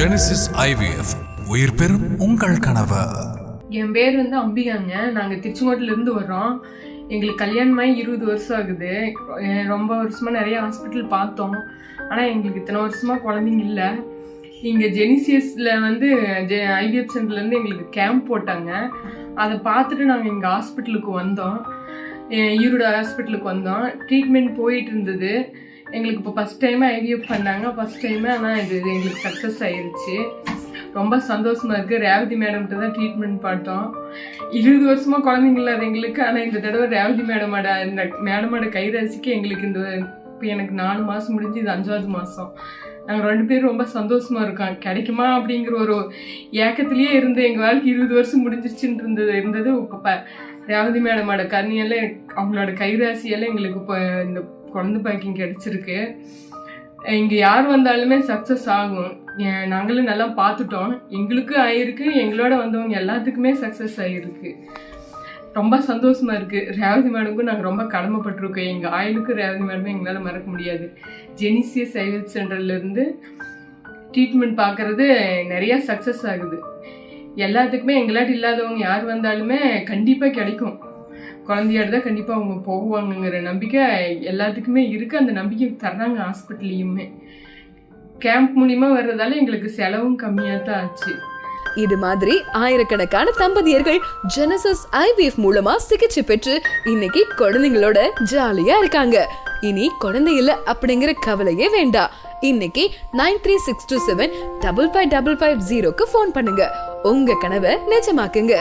Genesis IVF உயிர் பெறும் உங்கள் கனவு. என் பேர் அம்பிகாங்க. நாங்கள் திருச்செங்கோட்டிலேருந்து வர்றோம். எங்களுக்கு கல்யாணமாகி 20 வருஷம் ஆகுது. ரொம்ப வருஷமாக நிறைய ஹாஸ்பிட்டல் பார்த்தோம். ஆனால் எங்களுக்கு இத்தனை வருஷமாக குழந்தைங்க இல்லை. இங்கே ஜெனிசியஸில் ஐவிஎஃப் சென்டர்லேருந்து எங்களுக்கு கேம்ப் போட்டாங்க. அதை பார்த்துட்டு நாங்கள் எங்கள் ஹாஸ்பிட்டலுக்கு வந்தோம். ஈரோடு ஹாஸ்பிட்டலுக்கு வந்தோம். ட்ரீட்மெண்ட் போயிட்டு இருந்தது. எங்களுக்கு இப்போ ஃபஸ்ட் டைம் ஐவிஎஃப் பண்ணாங்க. ஃபஸ்ட் டைமு ஆனால் இது எங்களுக்கு சக்ஸஸ் ஆயிடுச்சு. ரொம்ப சந்தோஷமாக இருக்குது. ரேவதி மேடம்கிட்ட தான் ட்ரீட்மெண்ட் பார்த்தோம். 20 வருஷமாக குழந்தைங்க இல்லாத எங்களுக்கு. ஆனால் இந்த தடவை ரேவதி மேடமோட கைராசிக்கு எங்களுக்கு இப்போ எனக்கு 4 மாதம் முடிஞ்சு, இது 5வது மாதம். நாங்கள் 2 பேரும் ரொம்ப சந்தோஷமாக இருக்கோம். கிடைக்குமா அப்படிங்கிற ஒரு ஏக்கத்துலேயே இருந்து எங்கள் வாழ்க்கை 20 வருஷம் முடிஞ்சிருச்சுன்னு இருந்தது. இப்போ ரேவதி மேடமோட கருணையெல்லாம் அவங்களோட கைராசியெல்லாம் எங்களுக்கு இப்போ இந்த குழந்தை பாக்கியம் கிடச்சிருக்கு. இங்கே யார் வந்தாலுமே சக்ஸஸ் ஆகும். நாங்களும் நல்லா பார்த்துட்டோம். எங்களுக்கும் ஆயிருக்கு, எங்களோட வந்தவங்க எல்லாத்துக்குமே சக்ஸஸ் ஆகிருக்கு. ரொம்ப சந்தோஷமாக இருக்குது. ரேவதி மேடமுக்கும் நாங்கள் ரொம்ப கடமைப்பட்டிருக்கோம். எங்கள் ஆயுளுக்கும் ரேவதி மேடமும் எங்களால் மறக்க முடியாது. ஜெனிசியஸ் ஐவிஎஃப் சென்டர்லேருந்து ட்ரீட்மெண்ட் பார்க்குறது நிறையா சக்ஸஸ் ஆகுது. எல்லாத்துக்குமே எங்களாட்டு இல்லாதவங்க யார் வந்தாலுமே கண்டிப்பாக கிடைக்கும். குழந்தையாடு தான் கண்டிப்பாக அவங்க போகுவாங்கங்கிற நம்பிக்கை எல்லாத்துக்குமே இருக்குது. அந்த நம்பிக்கை தர்றாங்க ஹாஸ்பிட்டல்லையுமே. கேம்ப் மூலிமா வர்றதால எங்களுக்கு செலவும் கம்மியாக தான் ஆச்சு. இது மாதிரி ஆயிரக்கணக்கான தம்பதியர்கள் ஜெனிசிஸ் ஐவிஎஃப் மூலமா சிகிச்சை பெற்று இன்னைக்கு குழந்தைங்களோட ஜாலியா இருக்காங்க. இனி குழந்தை இல்ல அப்படிங்கிற கவலையே வேண்டாம். இன்னைக்கு 9362755550 ஃபோன் பண்ணுங்க. உங்க கனவை நிஜமாக்குங்க.